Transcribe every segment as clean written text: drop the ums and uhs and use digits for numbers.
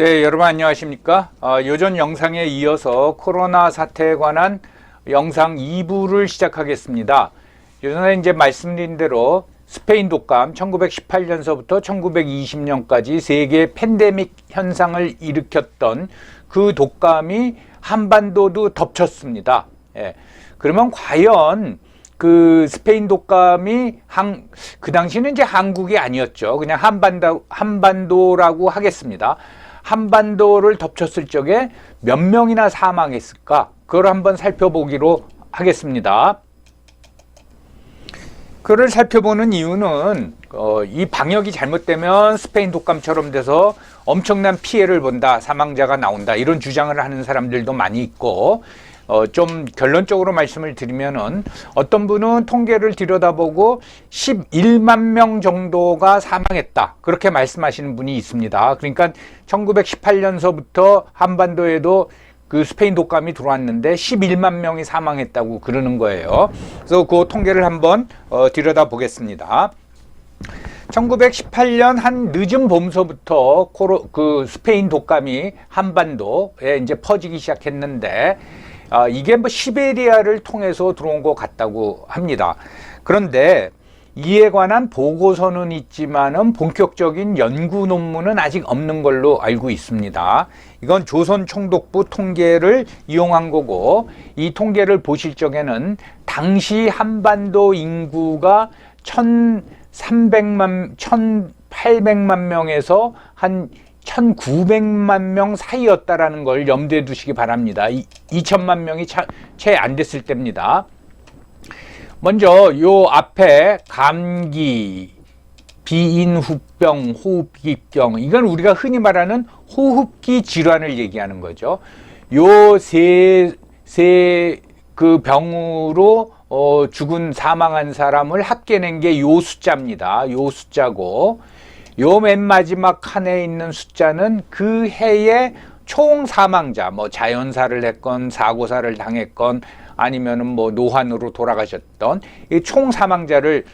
네, 여러분 안녕하십니까? 요전 영상에 이어서 코로나 사태에 관한 영상 2부를 시작하겠습니다. 요전에 이제 말씀드린 대로 스페인 독감 1918년서부터 1920년까지 세계 팬데믹 현상을 일으켰던 그 독감이 한반도도 덮쳤습니다. 예. 그러면 과연 그 스페인 독감이 그 당시는 이제 한국이 아니었죠. 그냥 한반도라고 하겠습니다. 한반도를 덮쳤을 적에 몇 명이나 사망했을까? 그걸 한번 살펴보기로 하겠습니다. 그걸 살펴보는 이유는 이 방역이 잘못되면 스페인 독감처럼 돼서 엄청난 피해를 본다, 사망자가 나온다, 이런 주장을 하는 사람들도 많이 있고, 좀 결론적으로 말씀을 드리면은 어떤 분은 통계를 들여다보고 11만 명 정도가 사망했다, 그렇게 말씀하시는 분이 있습니다. 그러니까 1918년서부터 한반도에도 그 스페인 독감이 들어왔는데 11만 명이 사망했다고 그러는 거예요. 그래서 그 통계를 한번 들여다보겠습니다. 1918년 한 늦은 봄서부터 그 스페인 독감이 한반도에 이제 퍼지기 시작했는데, 이게 뭐 시베리아를 통해서 들어온 것 같다고 합니다. 그런데 이에 관한 보고서는 있지만은 본격적인 연구 논문은 아직 없는 걸로 알고 있습니다. 이건 조선총독부 통계를 이용한 거고, 이 통계를 보실 적에는 당시 한반도 인구가 1800만 명에서 한 1900만 명 사이였다라는 걸 염두에 두시기 바랍니다. 2000만 명이 채 안 됐을 때입니다. 먼저 요 앞에 감기, 비인후병, 호흡기병, 이건 우리가 흔히 말하는 호흡기 질환을 얘기하는 거죠. 요 그 병으로 죽은 사망한 사람을 합계낸 게 요 숫자입니다. 요 숫자고, 요 맨 마지막 칸에 있는 숫자는 그 해의 총 사망자, 뭐 자연사를 했건 사고사를 당했건 아니면은 뭐 노환으로 돌아가셨던 이 총 사망자를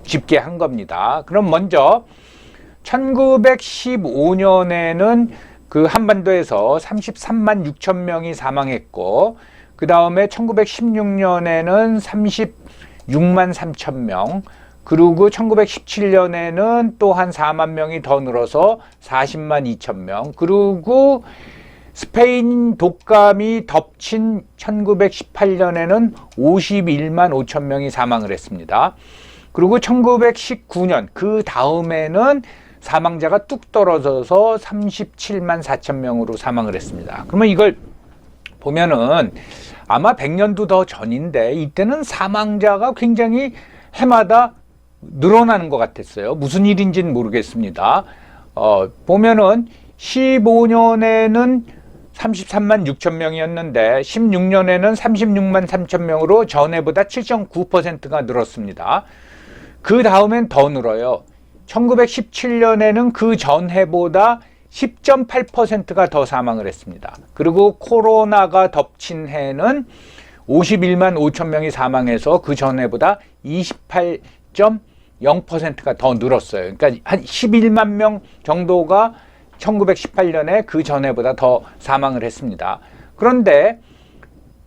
집계한 겁니다. 그럼 먼저 1915년에는 그 한반도에서 33만 6천 명이 사망했고, 그 다음에 1916년에는 36만 3천 명, 그리고 1917년에는 또 한 4만 명이 더 늘어서 40만 2천 명, 그리고 스페인 독감이 덮친 1918년에는 51만 5천 명이 사망을 했습니다. 그리고 1919년 그 다음에는 사망자가 뚝 떨어져서 37만 4천 명으로 사망을 했습니다. 그러면 이걸 보면은 아마 100년도 더 전인데 이때는 사망자가 굉장히 해마다 늘어나는 것 같았어요. 무슨 일인지는 모르겠습니다. 보면은 15년에는 33만 6천 명이었는데 16년에는 36만 3천 명으로 전해보다 7.9%가 늘었습니다. 그 다음엔 더 늘어요. 1917년에는 그 전해보다 10.8%가 더 사망을 했습니다. 그리고 코로나가 덮친 해는 51만 5천 명이 사망해서 그 전해보다 28.0%가 더 늘었어요. 그러니까 한 11만 명 정도가 1918년에 그 전해보다 더 사망을 했습니다. 그런데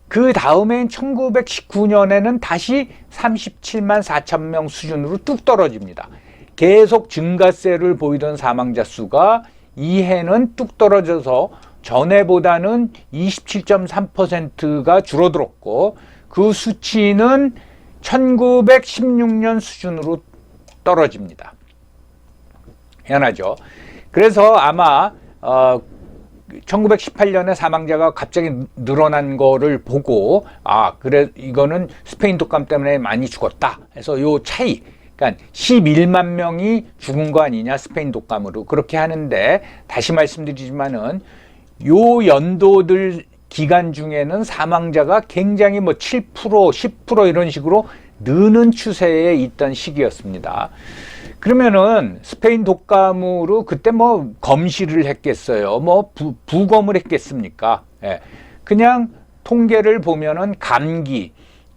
그 다음엔 1919년에는 다시 37만 4천 명 수준으로 뚝 떨어집니다. 계속 증가세를 보이던 사망자 수가 이 해는 뚝 떨어져서 전해보다는 27.3%가 줄어들었고, 그 수치는 1916년 수준으로 떨어집니다. 희한하죠. 그래서 아마 1918년에 사망자가 갑자기 늘어난 거를 보고, 그래 이거는 스페인 독감 때문에 많이 죽었다 해서 요 차이, 그러니까 11만 명이 죽은 거 아니냐 스페인 독감으로, 그렇게 하는데, 다시 말씀드리지만은 요 연도들 기간 중에는 사망자가 굉장히 뭐 7%, 10% 이런 식으로 느는 추세에 있던 시기였습니다. 그러면은 스페인 독감으로 그때 뭐 검시를 했겠어요? 뭐 부검을 했겠습니까? 예. 그냥 통계를 보면은 감기,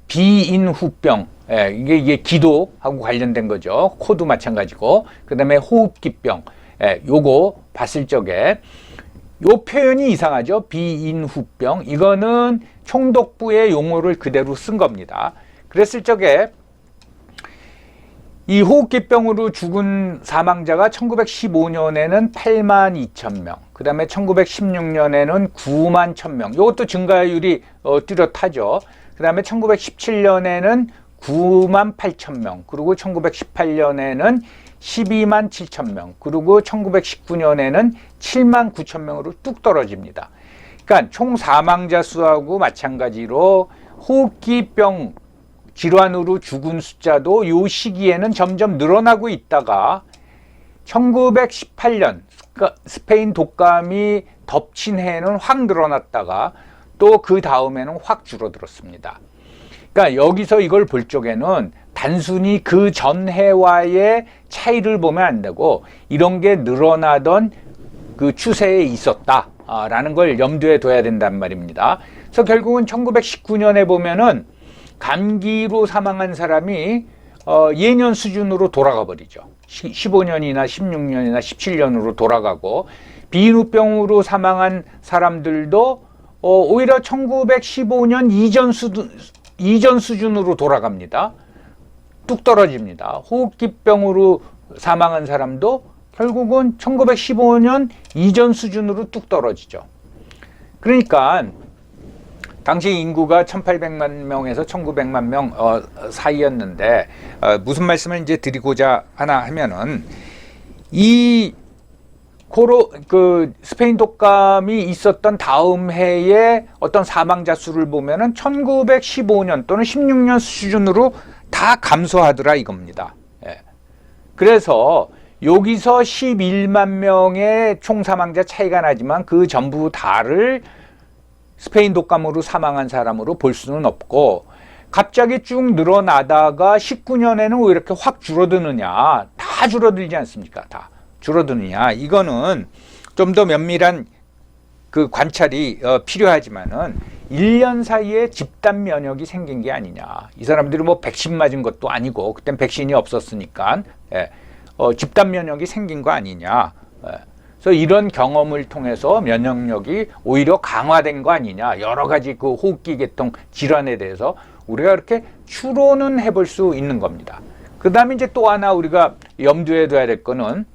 비인후병, 이게 기도하고 관련된 거죠. 코도 마찬가지고, 그 다음에 호흡기병, 요거 봤을 적에 요 표현이 이상하죠. 비인후병. 이거는 총독부의 용어를 그대로 쓴 겁니다. 그랬을 적에 이 호흡기병으로 죽은 사망자가 1915년에는 8만 2천 명, 그 다음에 1916년에는 9만 1천 명. 이것도 증가율이 뚜렷하죠. 그 다음에 1917년에는 9만 8천 명, 그리고 1918년에는 12만 7천 명, 그리고 1919년에는 7만 9천 명으로 뚝 떨어집니다. 그러니까 총 사망자 수하고 마찬가지로 호흡기병 질환으로 죽은 숫자도 이 시기에는 점점 늘어나고 있다가 1918년 스페인 독감이 덮친 해에는 확 늘어났다가 또 그 다음에는 확 줄어들었습니다. 그러니까 여기서 이걸 볼 적에는 단순히 그 전해와의 차이를 보면 안 되고 이런 게 늘어나던 그 추세에 있었다라는 걸 염두에 둬야 된단 말입니다. 그래서 결국은 1919년에 보면은 감기로 사망한 사람이 예년 수준으로 돌아가 버리죠. 15년이나 16년이나 17년으로 돌아가고 비인후병으로 사망한 사람들도 오히려 1915년 이전 수준으로 돌아갑니다. 뚝 떨어집니다. 호흡기병으로 사망한 사람도 결국은 1915년 이전 수준으로 뚝 떨어지죠. 그러니까 당시 인구가 1800만 명에서 1900만 명 사이였는데 무슨 말씀을 이제 드리고자 하나 하면은 이 스페인 독감이 있었던 다음 해에 어떤 사망자 수를 보면은 1915년 또는 16년 수준으로 다 감소하더라 이겁니다. 예. 그래서 여기서 11만 명의 총 사망자 차이가 나지만 그 전부 다를 스페인 독감으로 사망한 사람으로 볼 수는 없고 갑자기 쭉 늘어나다가 19년에는 왜 이렇게 확 줄어드느냐. 다 줄어들지 않습니까? 다 줄어드느냐. 이거는 좀 더 면밀한 그 관찰이 필요하지만은 1년 사이에 집단 면역이 생긴 게 아니냐. 이 사람들이 뭐 백신 맞은 것도 아니고 그땐 백신이 없었으니까 집단 면역이 생긴 거 아니냐. 그래서 이런 경험을 통해서 면역력이 오히려 강화된 거 아니냐. 여러 가지 그 호흡기 계통 질환에 대해서 우리가 이렇게 추론은 해볼 수 있는 겁니다. 그 다음에 이제 또 하나 우리가 염두에 둬야 될 거는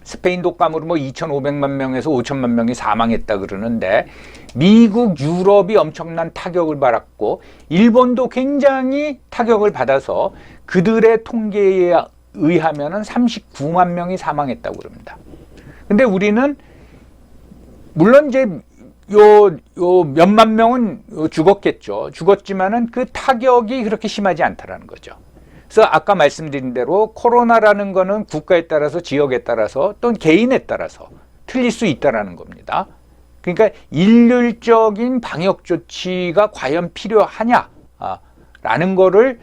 스페인 독감으로 뭐 2,500만 명에서 5천만 명이 사망했다 그러는데 미국, 유럽이 엄청난 타격을 받았고 일본도 굉장히 타격을 받아서 그들의 통계에 의하면은 39만 명이 사망했다고 그럽니다. 근데 우리는 물론 이제 요 몇만 명은 죽었겠죠. 죽었지만은 그 타격이 그렇게 심하지 않다라는 거죠. 그래서 아까 말씀드린 대로 코로나라는 거는 국가에 따라서 지역에 따라서 또는 개인에 따라서 틀릴 수 있다라는 겁니다. 그러니까 일률적인 방역 조치가 과연 필요하냐라는 거를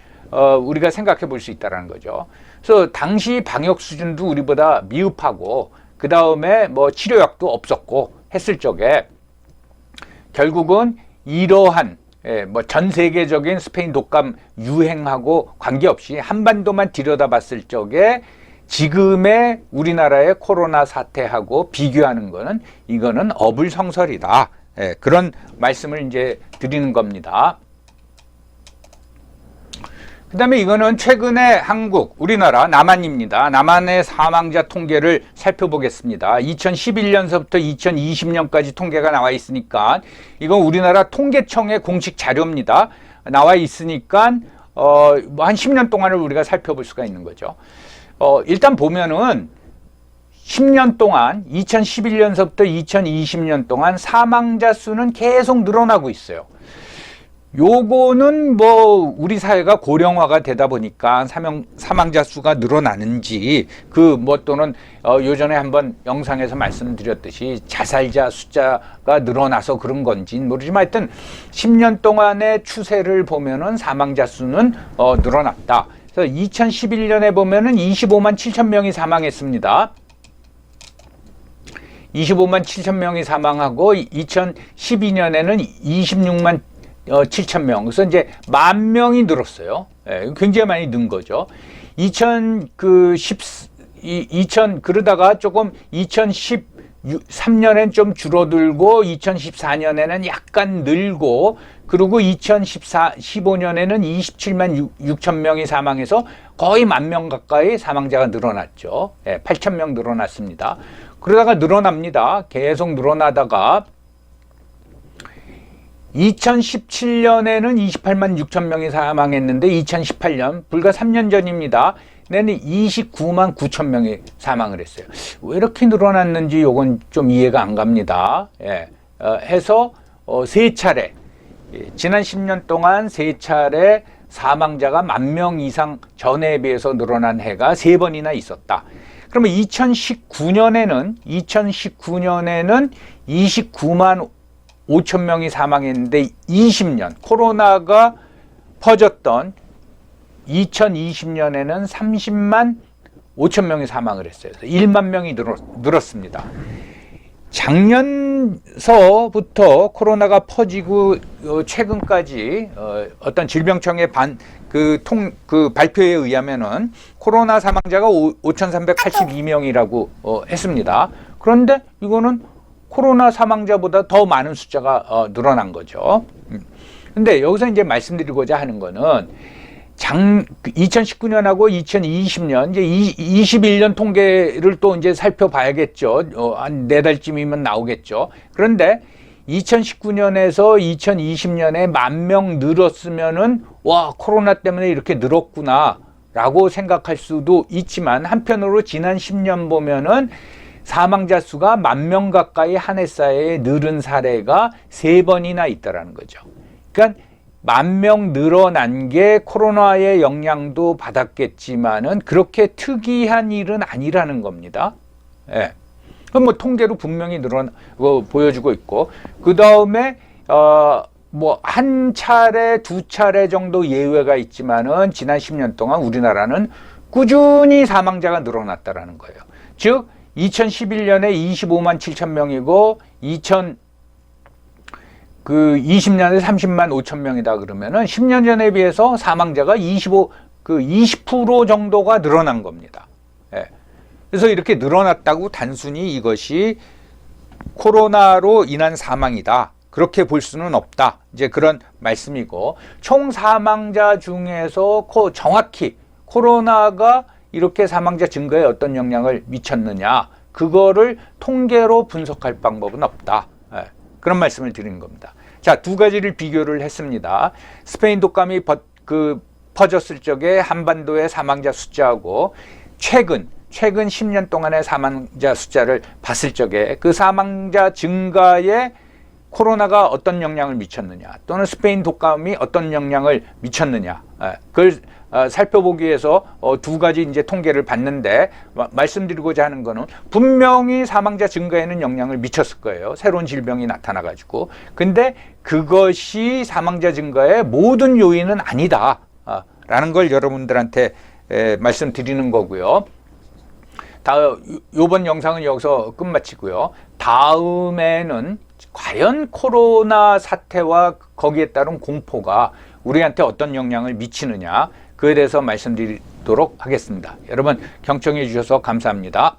우리가 생각해 볼 수 있다라는 거죠. 그래서 당시 방역 수준도 우리보다 미흡하고 그 다음에 뭐 치료약도 없었고 했을 적에 결국은 이러한 뭐 전 세계적인 스페인 독감 유행하고 관계없이 한반도만 들여다봤을 적에 지금의 우리나라의 코로나 사태하고 비교하는 거는 이거는 어불성설이다. 그런 말씀을 이제 드리는 겁니다. 그 다음에 이거는 최근에 한국, 우리나라, 남한입니다. 남한의 사망자 통계를 살펴보겠습니다. 2011년서부터 2020년까지 통계가 나와 있으니까 이건 우리나라 통계청의 공식 자료입니다. 나와 있으니까 뭐 한 10년 동안을 우리가 살펴볼 수가 있는 거죠. 일단 보면은 10년 동안 2011년서부터 2020년 동안 사망자 수는 계속 늘어나고 있어요. 요거는 뭐 우리 사회가 고령화가 되다 보니까 사망자 수가 늘어나는지 그 뭐 또는 요전에 한번 영상에서 말씀드렸듯이 자살자 숫자가 늘어나서 그런 건지 모르지만 하여튼 10년 동안의 추세를 보면은 사망자 수는 늘어났다. 그래서 2011년에 보면은 25만 7천 명이 사망했습니다. 25만 7천 명이 사망하고 2012년에는 26만 7천 명. 그래서 이제 10,000명이 늘었어요. 굉장히 많이 는 거죠. 그러다가 조금 2013년엔 좀 줄어들고 2014년에는 약간 늘고 그리고 15년에는 27만 6천 명이 사망해서 거의 10,000명 가까이 사망자가 늘어났죠. 8,000명 늘어났습니다. 그러다가 늘어납니다. 계속 늘어나다가 2017년에는 28만 6천 명이 사망했는데 2018년 불과 3년 전입니다. 내는 29만 9천 명이 사망을 했어요. 왜 이렇게 늘어났는지 이건 좀 이해가 안 갑니다. 해서 세 차례 지난 10년 동안 세 차례 사망자가 10,000명 이상 전에 비해서 늘어난 해가 3번이나 있었다. 그러면 2019년에는 29만 5천 명이 사망했는데 20년 코로나가 퍼졌던 2020년에는 30만 5천 명이 사망을 했어요. 1만 명이 늘었습니다. 작년서부터 코로나가 퍼지고 최근까지 어떤 질병청의 발표에 의하면은 코로나 사망자가 5,382명이라고 했습니다. 그런데 이거는 코로나 사망자보다 더 많은 숫자가 늘어난 거죠. 근데 여기서 이제 말씀드리고자 하는 거는 2019년하고 2020년 이제 21년 통계를 또 이제 살펴봐야겠죠. 한 4달쯤이면 나오겠죠. 그런데 2019년에서 2020년에 10,000명 늘었으면은 와, 코로나 때문에 이렇게 늘었구나라고 생각할 수도 있지만 한편으로 지난 10년 보면은 사망자 수가 10,000명 가까이 한 해 사이에 늘은 사례가 3번이나 있다라는 거죠. 그러니까 10,000명 늘어난 게 코로나의 영향도 받았겠지만은 그렇게 특이한 일은 아니라는 겁니다. 그럼 뭐 통계로 분명히 보여주고 있고, 그 다음에 뭐 한 차례, 두 차례 정도 예외가 있지만은 지난 10년 동안 우리나라는 꾸준히 사망자가 늘어났다라는 거예요. 즉 2011년에 25만 7천 명이고 20년에 30만 5천 명이다 그러면은 10년 전에 비해서 사망자가 20% 정도가 늘어난 겁니다. 그래서 이렇게 늘어났다고 단순히 이것이 코로나로 인한 사망이다, 그렇게 볼 수는 없다, 이제 그런 말씀이고, 총 사망자 중에서 정확히 코로나가 이렇게 사망자 증가에 어떤 영향을 미쳤느냐, 그거를 통계로 분석할 방법은 없다, 그런 말씀을 드리는 겁니다. 자, 두 가지를 비교를 했습니다. 스페인 독감이 퍼졌을 적에 한반도의 사망자 숫자하고 최근 10년 동안의 사망자 숫자를 봤을 적에 그 사망자 증가에 코로나가 어떤 영향을 미쳤느냐, 또는 스페인 독감이 어떤 영향을 미쳤느냐, 그걸 살펴보기 위해서 두 가지 이제 통계를 봤는데, 말씀드리고자 하는 거는 분명히 사망자 증가에는 영향을 미쳤을 거예요. 새로운 질병이 나타나가지고. 근데 그것이 사망자 증가의 모든 요인은 아니다, 라는 걸 여러분들한테 말씀드리는 거고요. 이번 영상은 여기서 끝마치고요. 다음에는 과연 코로나 사태와 거기에 따른 공포가 우리한테 어떤 영향을 미치느냐, 그에 대해서 말씀드리도록 하겠습니다. 여러분 경청해 주셔서 감사합니다.